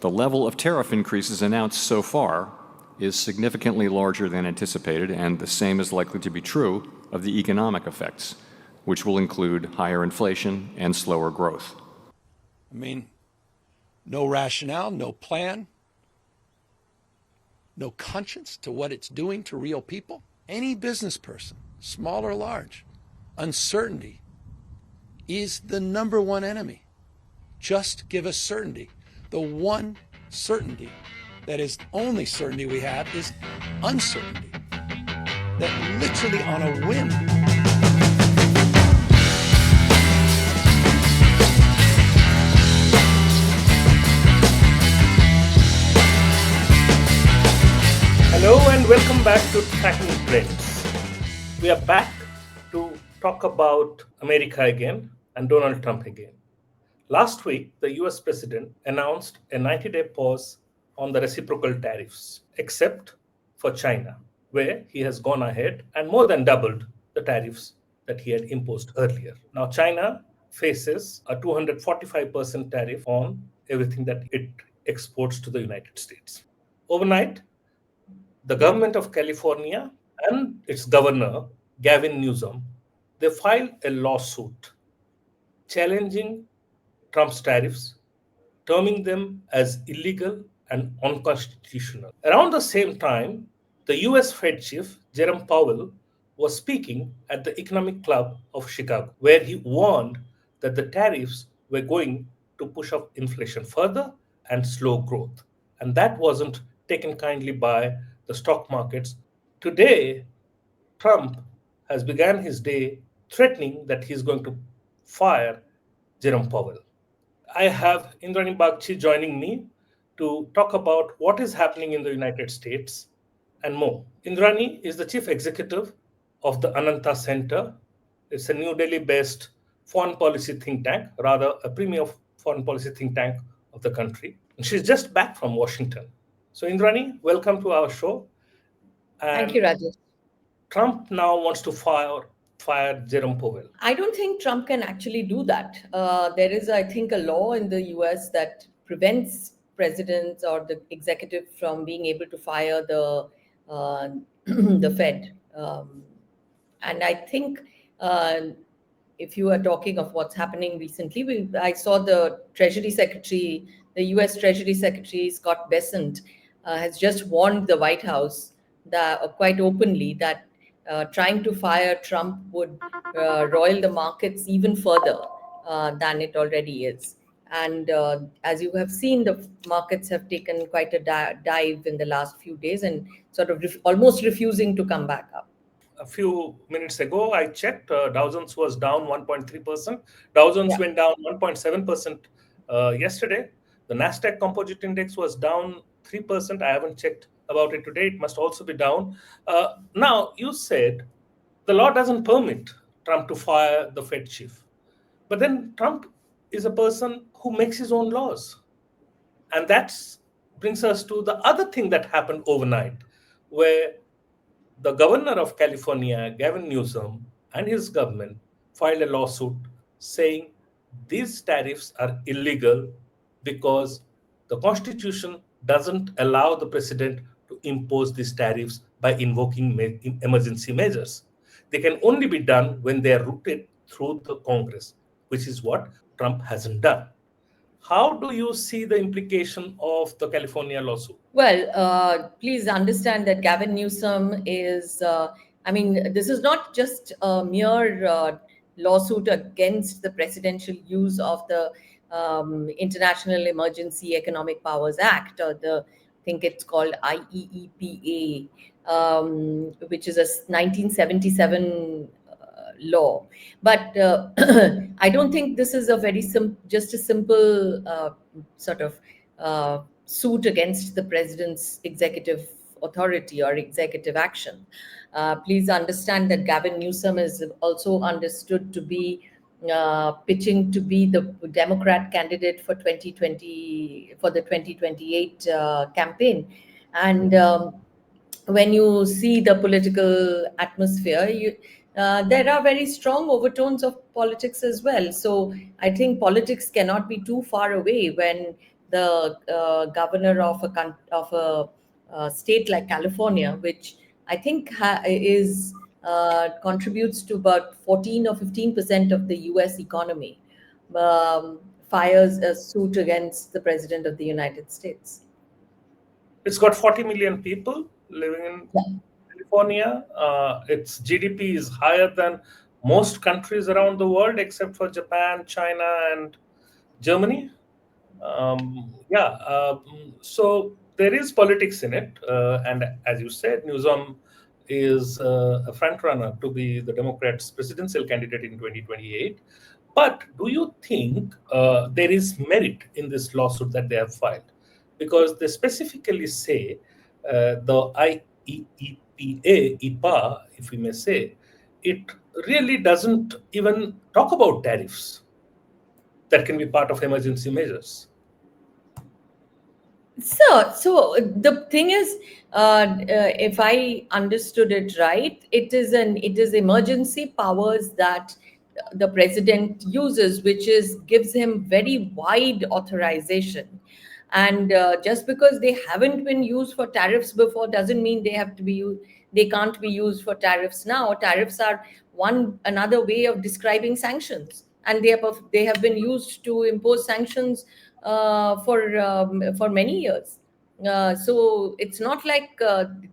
The level of tariff increases announced so far is significantly larger than anticipated, and the same is likely to be true of the economic effects, which will include higher inflation and slower growth. I mean, no rationale, no plan, no conscience to what it's doing to real people. Any business person, small or large, uncertainty is the number one enemy. Just give us certainty. The one certainty that is the only certainty we have is uncertainty. That literally on a whim. Hello and welcome back to Tracking Trends. We are back to talk about America again and Donald Trump again. Last week, the US president announced a 90-day pause on the reciprocal tariffs, except for China, where he has gone ahead and more than doubled the tariffs that he had imposed earlier. Now, China faces a 245% tariff on everything that it exports to the United States. Overnight, the government of California and its governor, Gavin Newsom, they filed a lawsuit challenging Trump's tariffs, terming them as illegal and unconstitutional. Around the same time, the US Fed chief, Jerome Powell, was speaking at the Economic Club of Chicago, where he warned that the tariffs were going to push up inflation further and slow growth. And that wasn't taken kindly by the stock markets. Today, Trump has begun his day threatening that he's going to fire Jerome Powell. I have Indrani Bagchi joining me to talk about what is happening in the United States and more. Indrani is the chief executive of the Ananta Centre. It's a New Delhi-based foreign policy think tank, rather a premier foreign policy think tank of the country. And she's just back from Washington. So Indrani, welcome to our show. And thank you, Rajesh. Trump now wants to fire Jerome Powell. I don't think Trump can actually do that. There is, I think, a law in the US that prevents presidents or the executive from being able to fire the the Fed. And I think if you are talking of what's happening recently, I saw the Treasury Secretary, the US Treasury Secretary, Scott Bessent, has just warned the White House that quite openly that trying to fire Trump would roil the markets even further than it already is. And as you have seen, the markets have taken quite a dive in the last few days and sort of almost refusing to come back up. A few minutes ago, I checked, Dow Jones was down 1.3%. Dow Jones went down 1.7% yesterday. The Nasdaq Composite Index was down 3%. I haven't checked about it today. It must also be down. Now, you said the law doesn't permit Trump to fire the Fed chief. But then Trump is a person who makes his own laws. And that brings us to the other thing that happened overnight, where the governor of California, Gavin Newsom, and his government filed a lawsuit saying these tariffs are illegal because the Constitution doesn't allow the president to impose these tariffs by invoking emergency measures. They can only be done when they are routed through the Congress, which is what Trump hasn't done. How do you see the implication of the California lawsuit? Well, please understand that Gavin Newsom is, this is not just a mere lawsuit against the presidential use of the International Emergency Economic Powers Act, or I think it's called IEEPA, which is a 1977 law. But I don't think this is a very just a simple sort of suit against the president's executive authority or executive action. Please understand that Gavin Newsom is also understood to be pitching to be the Democrat candidate for 2020 for the 2028 campaign. And when you see the political atmosphere, there are very strong overtones of politics as well. So I think politics cannot be too far away when the governor of a state like California, which I think is contributes to about 14 or 15% of the U.S. economy, um, fires a suit against the President of the United States. It's got 40 million people living in Yeah. California. Its GDP is higher than most countries around the world, except for Japan, China, and Germany. So there is politics in it, and as you said, Newsom is a front runner to be the Democrats' presidential candidate in 2028. But do you think there is merit in this lawsuit that they have filed? Because they specifically say the IEEPA, if we may say, it really doesn't even talk about tariffs that can be part of emergency measures. So the thing is, if I understood it right, it is emergency powers that the president uses, which gives him very wide authorization. And just because they haven't been used for tariffs before doesn't mean they can't be used for tariffs now. Tariffs are another way of describing sanctions, and they have been used to impose sanctions for many years. So it's not like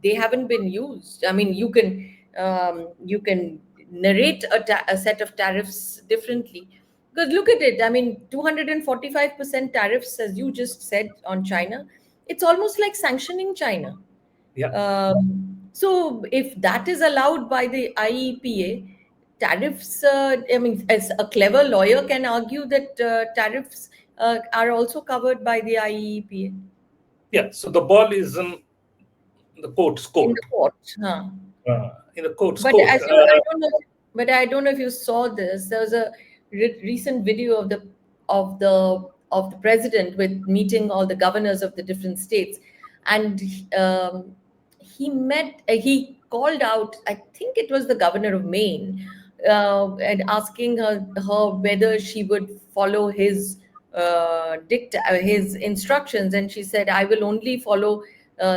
they haven't been used. I mean, you can narrate a set of tariffs differently. Because look at it. I mean, 245% tariffs, as you just said, on China. It's almost like sanctioning China. Yeah. So if that is allowed by the IEPA, tariffs, I mean, as a clever lawyer can argue that tariffs are also covered by the IEPA. Yeah, so the ball is in the court's In court. the court. Huh. In the court's But court. I don't know if you saw this. There was a recent video of the president with meeting all the governors of the different states, and he called out. I think it was the governor of Maine, and asking her whether she would follow his instructions, and she said, "I will only follow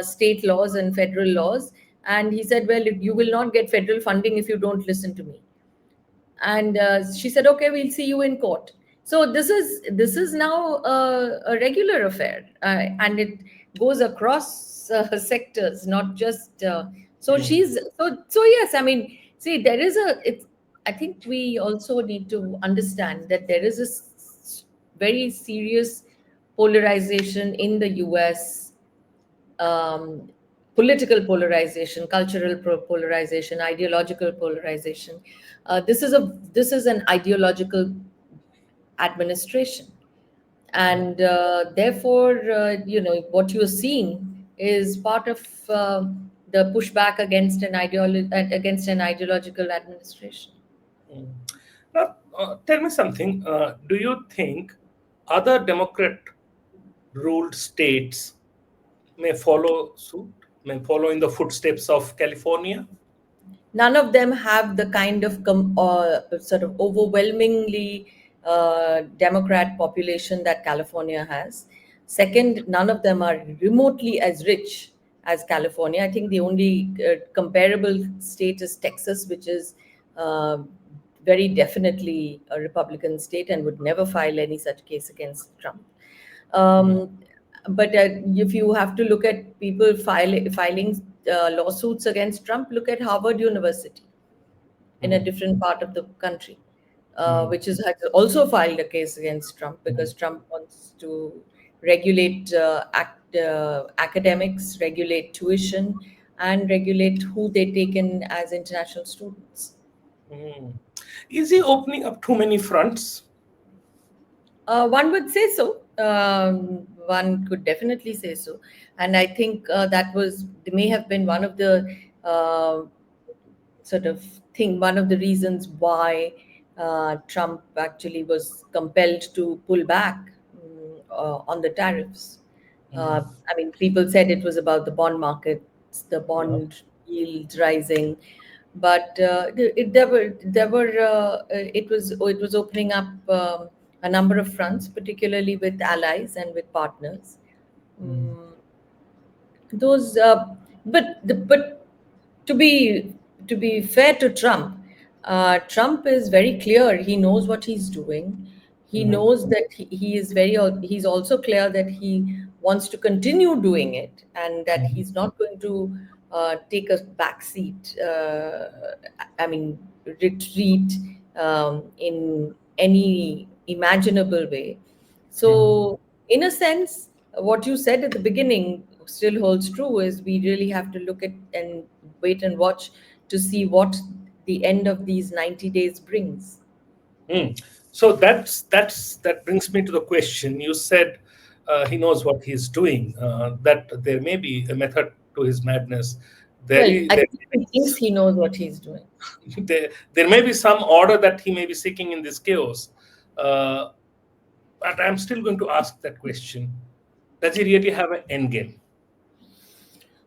state laws and federal laws." And he said, "Well, you will not get federal funding if you don't listen to me." And she said, "Okay, we'll see you in court." So this is now a regular affair, and it goes across sectors, not just. So yes. I mean, see, there is a. It's. I think we also need to understand that there is a very serious polarization in the U.S. Political polarization, cultural polarization, ideological polarization. This is an ideological administration, and therefore, what you're seeing is part of the pushback against an ideological administration. Now, tell me something. Do you think other Democrat-ruled states may follow suit, may follow in the footsteps of California? None of them have the kind of sort of overwhelmingly Democrat population that California has. Second, none of them are remotely as rich as California. I think the only comparable state is Texas, which is uh, very definitely a Republican state and would never file any such case against Trump. But if you have to look at people filing lawsuits against Trump, look at Harvard University in a different part of the country, which has also filed a case against Trump because Trump wants to regulate academics, regulate tuition, and regulate who they take in as international students. Is he opening up too many fronts? One would say so. One could definitely say so, and I think that may have been one of the one of the reasons why Trump actually was compelled to pull back on the tariffs. I mean, people said it was about the bond markets, the bond yields rising, but it was opening up a number of fronts, particularly with allies and with partners. Those, but to be fair to Trump, Trump is very clear. He knows what he's doing. He knows that he is very. He's also clear that he wants to continue doing it, and that he's not going to take a back seat. I mean, retreat in any imaginable way. So, in a sense, what you said at the beginning still holds true, is we really have to look at and wait and watch to see what the end of these 90 days brings. So that brings me to the question. You said he knows what he's doing, that there may be a method to his madness. Well, I think he thinks he knows what he's doing. There may be some order that he may be seeking in this chaos. But I'm still going to ask that question. Does he really have an end game?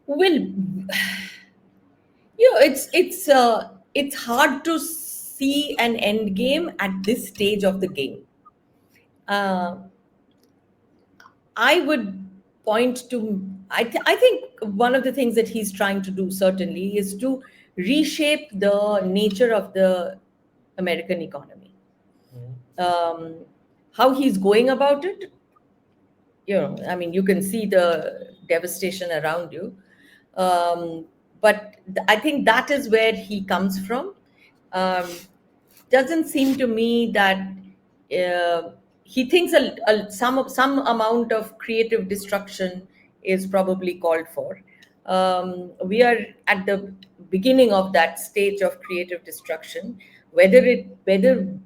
Well, it's hard to see an end game at this stage of the game. I would point to, I think one of the things that he's trying to do certainly is to reshape the nature of the American economy. How he's going about it, I mean, you can see the devastation around you. But I think that is where he comes from. Doesn't seem to me that he thinks some amount of creative destruction is probably called for. We are at the beginning of that stage of creative destruction. Whether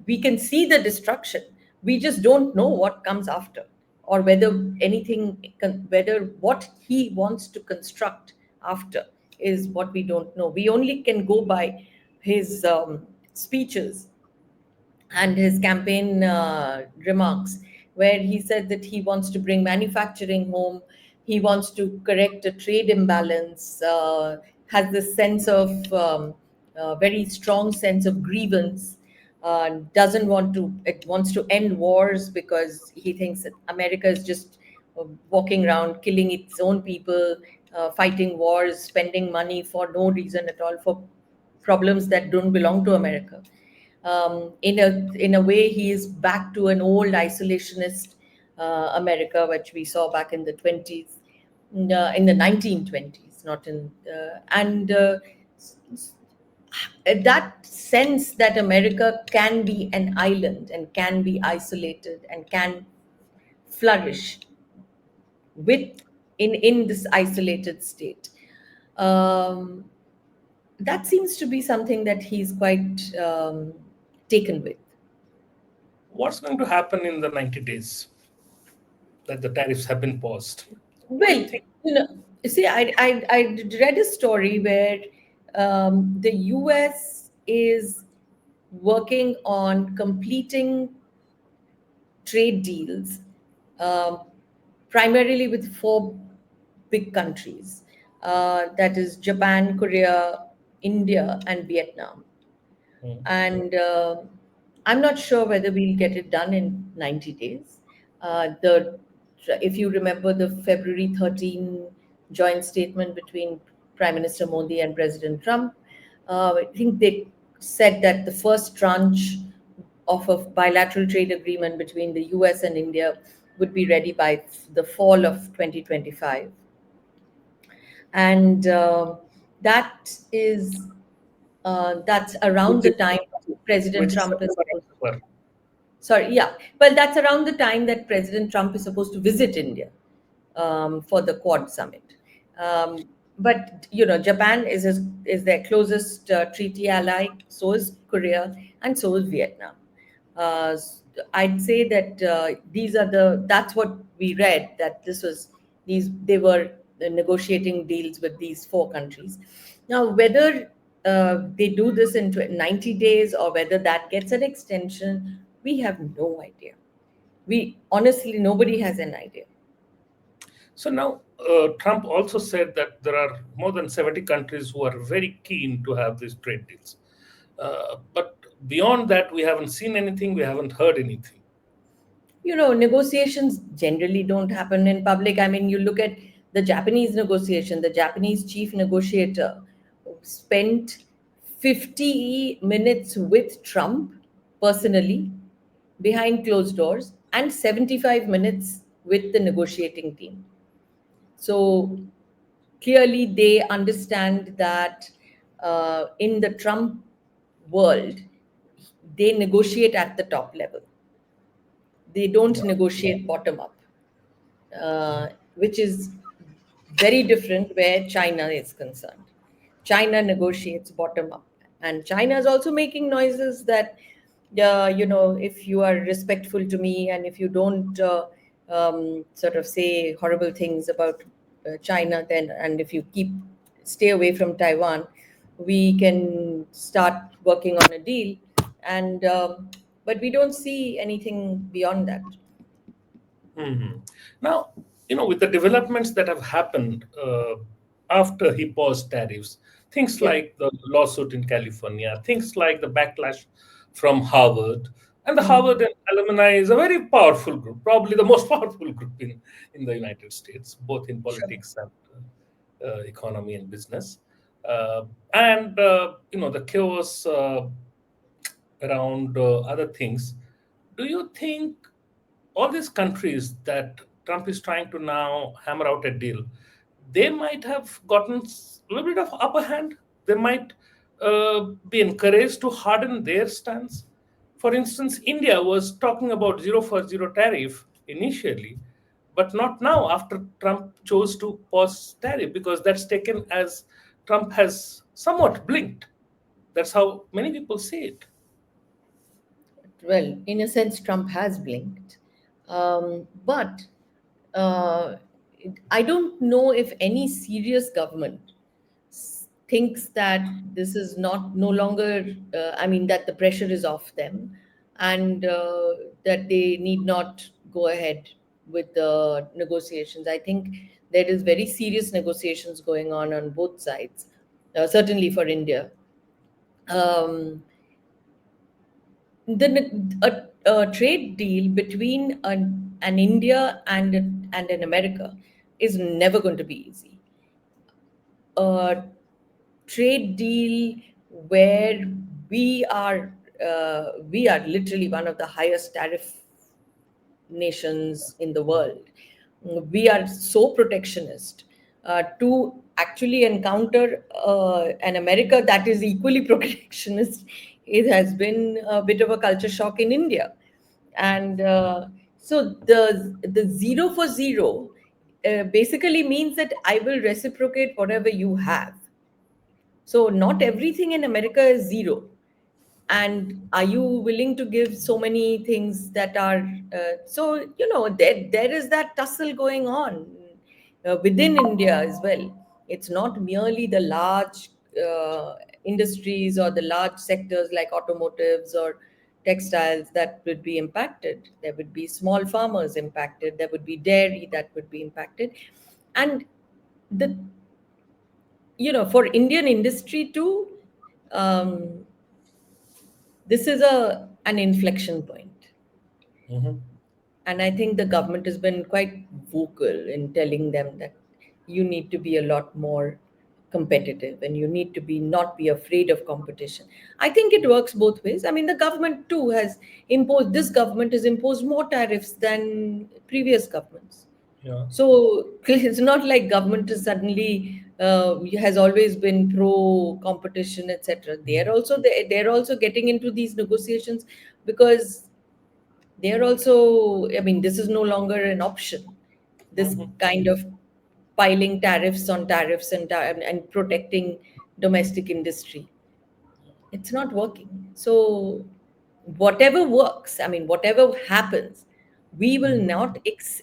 we can see the destruction, we just don't know what comes after, or whether what he wants to construct after is what we don't know. We only can go by his speeches and his campaign remarks, where he said that he wants to bring manufacturing home, he wants to correct a trade imbalance, has this sense of very strong sense of grievance, wants to end wars, because he thinks that America is just walking around killing its own people, fighting wars, spending money for no reason at all, for problems that don't belong to America. In a way, he is back to an old isolationist America, which we saw back in the 20s, in the 1920s, not in that sense that America can be an island and can be isolated and can flourish in this isolated state. That seems to be something that he's quite taken with. What's going to happen in the 90 days that the tariffs have been paused? Well, see, I read a story where the US is working on completing trade deals, primarily with 4 big countries. That is Japan, Korea, India, and Vietnam. And I'm not sure whether we'll get it done in 90 days. If you remember the February 13 joint statement between Prime Minister Modi and President Trump, I think they said that the first tranche of a bilateral trade agreement between the US and India would be ready by the fall of 2025. And that's around the time President Trump is that's around the time that President Trump is supposed to visit India for the Quad summit. But Japan is their closest treaty ally. So is Korea, and so is Vietnam. I'd say that that's what we read, that they were negotiating deals with these 4 countries. Now, whether they do this in 90 days or whether that gets an extension, we have no idea. Honestly, nobody has an idea. So now Trump also said that there are more than 70 countries who are very keen to have these trade deals. But beyond that, we haven't seen anything, we haven't heard anything. Negotiations generally don't happen in public. I mean, you look at the Japanese negotiation, the Japanese chief negotiator spent 50 minutes with Trump personally behind closed doors and 75 minutes with the negotiating team. So clearly, they understand that in the Trump world, they negotiate at the top level. They don't negotiate bottom up, which is very different where China is concerned. China negotiates bottom up, and China is also making noises that, if you are respectful to me and if you don't sort of say horrible things about China, then and if you stay away from Taiwan, we can start working on a deal. And but we don't see anything beyond that. Now, with the developments that have happened after he paused tariffs, things Yeah. like the lawsuit in California, things like the backlash from Harvard, and the Mm. Harvard alumni is a very powerful group, probably the most powerful group in the United States, both in Sure. politics and economy and business. And the chaos around other things. Do you think all these countries that Trump is trying to now hammer out a deal, they might have gotten a little bit of upper hand? They might be encouraged to harden their stance. For instance, India was talking about zero for zero tariff initially, but not now after Trump chose to pause tariff because that's taken as Trump has somewhat blinked. That's how many people see it. Well, in a sense, Trump has blinked. But uh, I don't know if any serious government thinks that this is not no longer, I mean, that the pressure is off them, and that they need not go ahead with the negotiations. I think there is very serious negotiations going on both sides, certainly for India. Um, a trade deal between an India and an America is never going to be easy. A trade deal where we are we are literally one of the highest tariff nations in the world. We are so protectionist. To actually encounter an America that is equally protectionist, it has been a bit of a culture shock in India. And so the zero for zero basically means that I will reciprocate whatever you have. So not everything in America is zero. And are you willing to give so many things that are there is that tussle going on within India as well. It's not merely the large industries or the large sectors like automotives or textiles that would be impacted. There would be small farmers impacted, there would be dairy that would be impacted. And the for Indian industry too, um, this is an inflection point. Mhm. And I think the government has been quite vocal in telling them that you need to be a lot more competitive and you need to be not be afraid of competition. I think it works both ways. I mean, the government too has imposed this government has imposed more tariffs than previous governments. Yeah. So it's not like government is suddenly has always been pro competition, etc. They're also getting into these negotiations because they're also, I mean, this is no longer an option. This Mhm. kind of piling tariffs on tariffs and protecting domestic industry, it's not working. So whatever works, I mean, whatever happens, we will not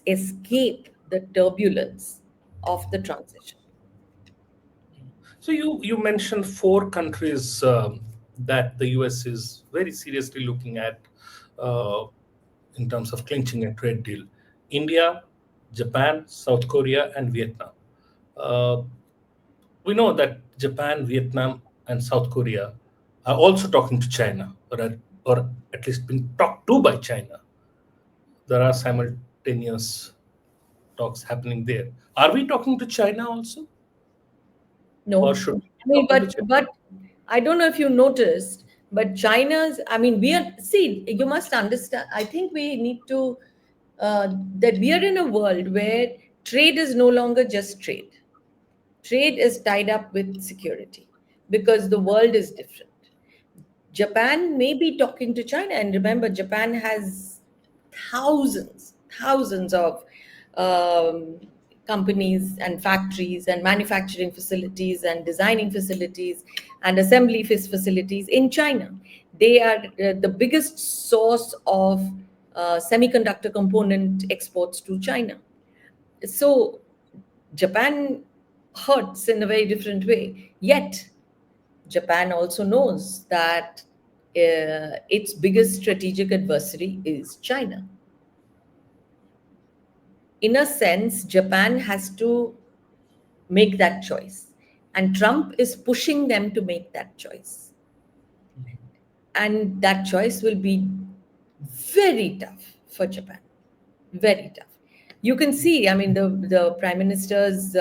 escape the turbulence of the transition. So you mentioned four countries that the US is very seriously looking at uh, in terms of clinching a trade deal: India, Japan, South Korea, and Vietnam. Uh, we know that Japan, Vietnam, and South Korea are also talking to China, or at least being talked to by China. there are simultaneous talks happening there. Are we talking to China also? No, Or should we I mean, be talking to China? but I don't know if you noticed, but China's. I mean, you must understand. I think we need to that we are in a world where trade is no longer just trade. Trade is tied up with security because the world is different. Japan may be talking to China, and remember, Japan has thousands of um, companies and factories and manufacturing facilities and designing facilities and assembly facilities in China. They are the biggest source of semiconductor component exports to China. So Japan hurts in a very different way. Yet Japan also knows that its biggest strategic adversary is China. In a sense, Japan has to make that choice. And Trump is pushing them to make that choice. And that choice will be very tough for Japan. Very tough. You can see, I mean, the Prime Minister's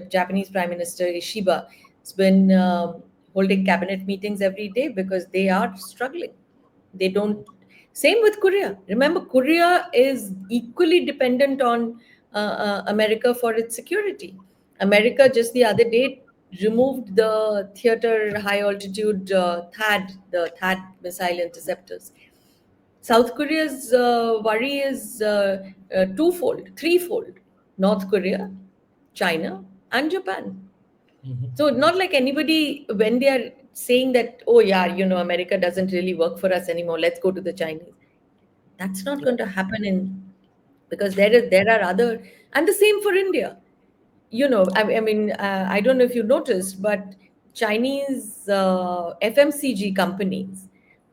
Japanese Prime Minister Ishiba has been holding cabinet meetings every day because they are struggling. They don't. Same with Korea. Remember, Korea is equally dependent on America for its security. America just the other day removed the theater high altitude the THAAD missile interceptors. South Korea's worry is twofold, threefold: North Korea, China, and Japan. So not like anybody, when they are saying that, oh yeah, America doesn't really work for us anymore, let's go to the Chinese. That's not going to happen because there are other, and the same for India. I mean, I don't know if you noticed, but Chinese FMCG companies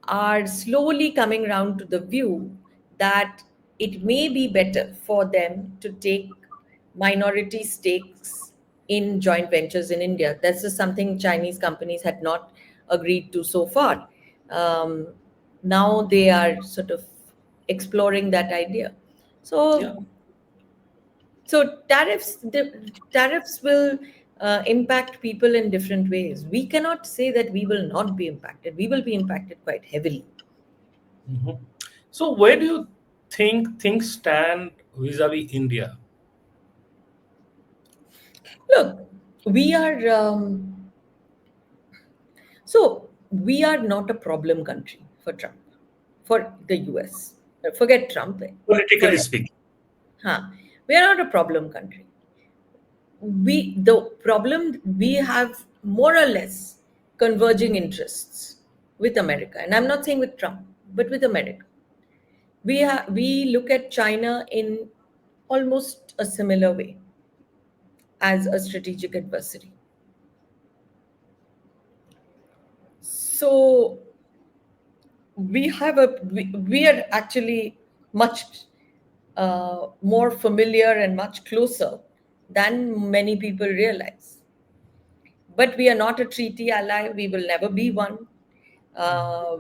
are slowly coming around to the view that it may be better for them to take minority stakes in joint ventures in India. That's just something Chinese companies had not agreed to so far. Um, Now they are sort of exploring that idea. Yeah. So tariffs will impact people in different ways. We cannot say that we will not be impacted. We will be impacted quite heavily. So where do you think things stand vis-a-vis India? Look, we are we are not a problem country for Trump, for the US. Forget Trump. Politically For speaking. huh. We are not a problem country. The problem, we have more or less converging interests with America, and I'm not saying with Trump, but with America. We look at China in almost a similar way as a strategic adversary. So we are actually much more familiar and much closer than many people realize. But we are not a treaty ally. We will never be one.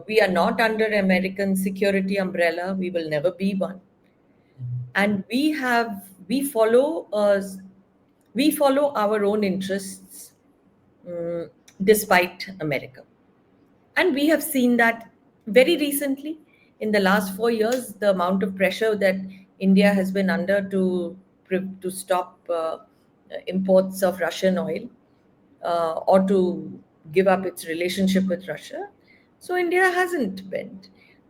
We are not under American security umbrella. We will never be one. And we follow our own interests despite America. And we have seen that very recently in the last 4 years, the amount of pressure that India has been under to stop imports of Russian oil or to give up its relationship with Russia. So India hasn't bent.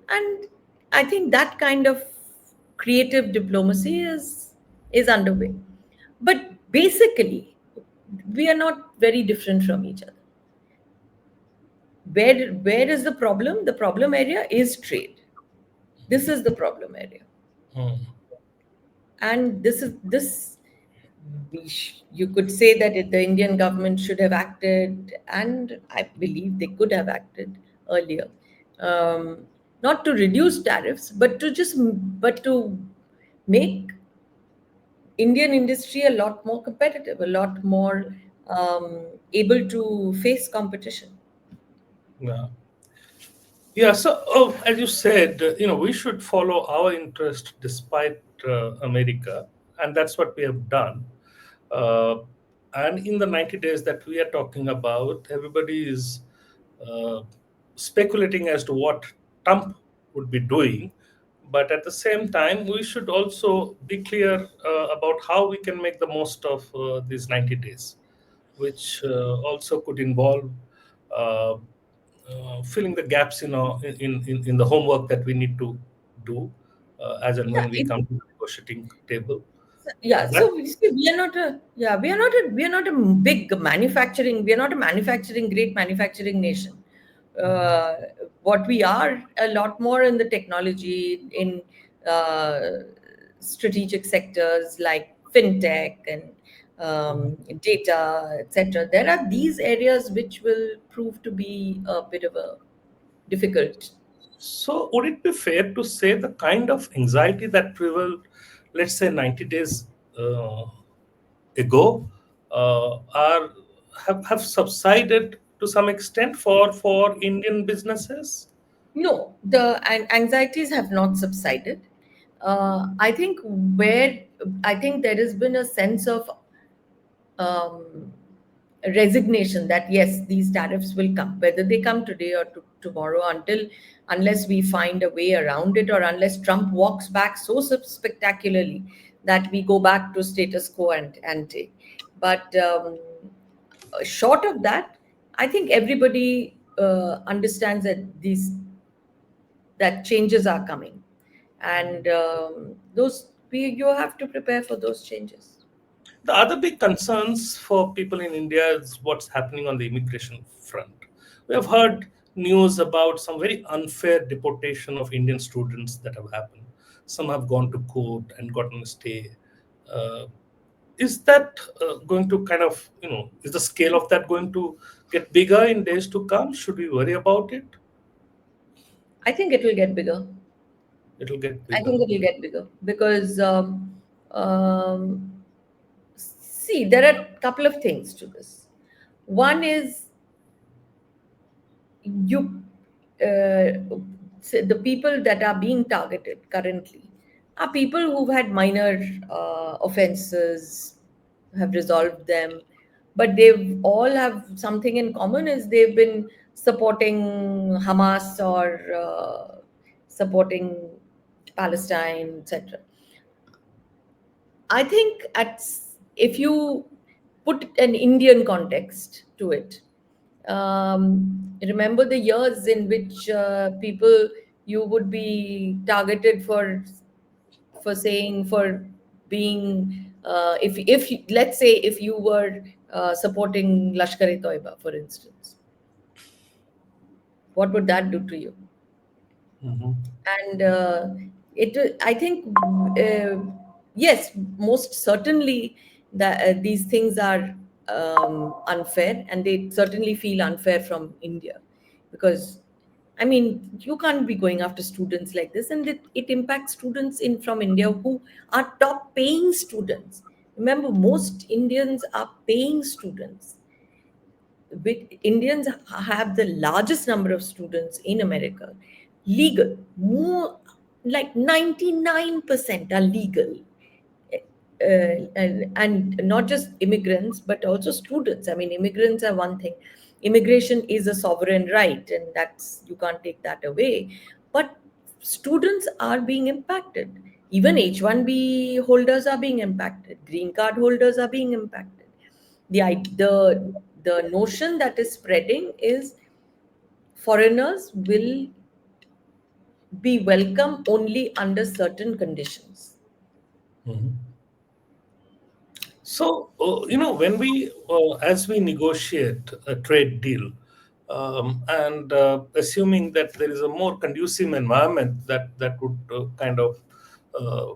And I think that kind of creative diplomacy is underway. But basically, we are not very different from each other. Where is the problem? The problem area is trade. This is the problem area. And you could say that the Indian government should have acted, and I believe they could have acted earlier, not to reduce tariffs, but to make Indian industry a lot more competitive, a lot more able to face competition. Yeah. Yeah, so as you said, we should follow our interest despite America, and that's what we have done. Uh, and in the 90 days that we are talking about, everybody is uh, speculating as to what Trump would be doing. But at the same time, we should also be clear about how we can make the most of these 90 days, which also could involve uh, filling the gaps in the homework that we need to do as and Yeah, when we come to the negotiating table. yeah. That So we see, we are not a yeah, we are not a big manufacturing. We are not a great manufacturing nation. Uh, what we are a lot more in the technology, in uh, strategic sectors like fintech and data, etc. There are these areas which will prove to be a bit of a difficult. So, would it be fair to say the kind of anxiety that prevailed, let's say, 90 days uh, ago, are have subsided to some extent for Indian businesses? No, the anxieties have not subsided. I think I think there has been a sense of um, resignation that yes, these tariffs will come, whether they come today or tomorrow, unless we find a way around it, or unless Trump walks back so spectacularly that we go back to status quo and ante. But short of that, I think everybody understands that changes are coming, and those we you have to prepare for those changes. The other big concerns for people in India is what's happening on the immigration front. We have heard news about some very unfair deportation of Indian students that have happened. Some have gone to court and gotten a stay. Uh, is that going to kind of, is the scale of that going to get bigger in days to come? Should we worry about it? I think it will get bigger. It'll get I bigger. think it will get bigger because see, there are a couple of things to this. One is you the people that are being targeted currently are people who've had minor offenses, have resolved them, but they've all have something in common: is they've been supporting Hamas or supporting Palestine, etc. I think if you put an Indian context to it, remember the years in which people you would be targeted for being if let's say if you were supporting Lashkar-e-Toiba, for instance, what would that do to you? Mhm. And I think uh, yes, most certainly that these things are unfair, and they certainly feel unfair from India, because I mean, you can't be going after students like this, and it impacts students in from India who are top paying students. Remember, most Indians are paying students. Indians have the largest number of students in America, legal. More like 99% are legal. And not just immigrants, but also students. I mean, immigrants are one thing. Immigration is a sovereign right, and that's you can't take that away. But students are being impacted. Even H-1B holders are being impacted. Green card holders are being impacted. The notion that is spreading is foreigners will be welcome only under certain conditions. Mhm. So, when as we negotiate a trade deal, and assuming that there is a more conducive environment that would kind of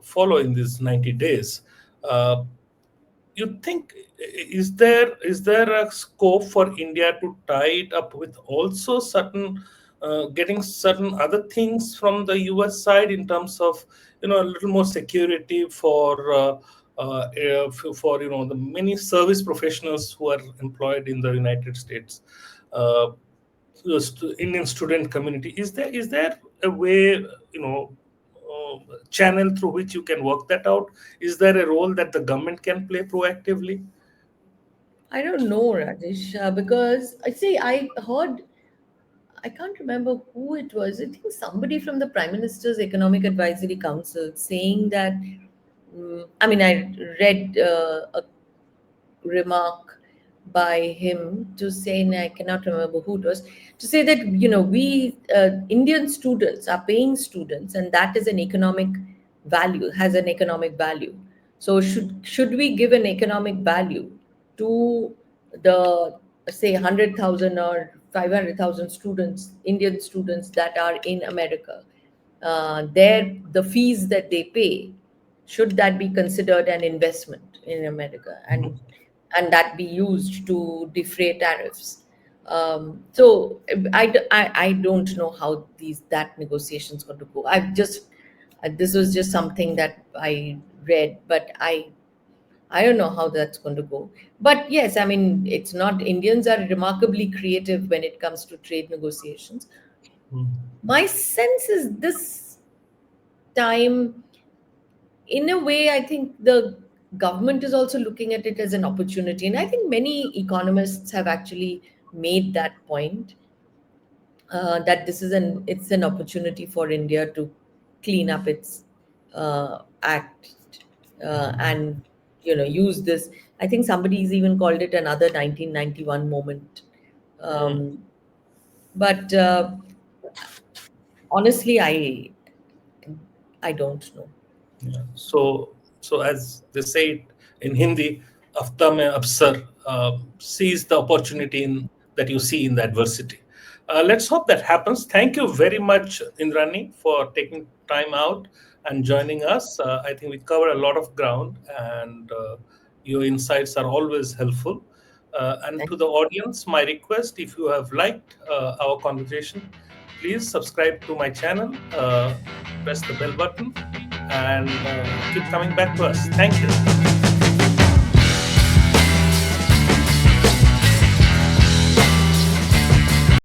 follow in these 90 days, uh, you think is there a scope for India to tie it up with also certain getting certain other things from the US side in terms of a little more security for the many service professionals who are employed in the United States, uh, Indian student community. Is there a way, channel through which you can work that out? Is there a role that the government can play proactively? I don't know, Rajesh, because I heard, I can't remember who it was. I think somebody from the Prime Minister's Economic Advisory Council saying that. I mean, I read a remark by him to say, and I cannot remember who it was, to say that we Indian students are paying students, and that is an economic value, has an economic value. So should we give an economic value to the, say, 100,000 or 500,000 students, Indian students that are in America? The fees that they pay, should that be considered an investment in America, and that be used to defray tariffs? So I don't know how that negotiation's going to go. This was just something that I read, but I don't know how that's going to go. But yes, I mean, it's not, Indians are remarkably creative when it comes to trade negotiations. My sense is this time, in a way, I think the government is also looking at it as an opportunity. And I think many economists have actually made that point, that it's an opportunity for India to clean up its act, and use this. I think somebody's even called it another 1991 moment. But honestly, I don't know. Yeah. So as they say it in Hindi, "Afta mein absar," seize the opportunity that you see in the adversity. Let's hope that happens. Thank you very much, Indrani, for taking time out and joining us. I think we covered a lot of ground, and your insights are always helpful. And Thank to the audience, my request: if you have liked our conversation, please subscribe to my channel, press the bell button, and keep coming back to us. Thank you.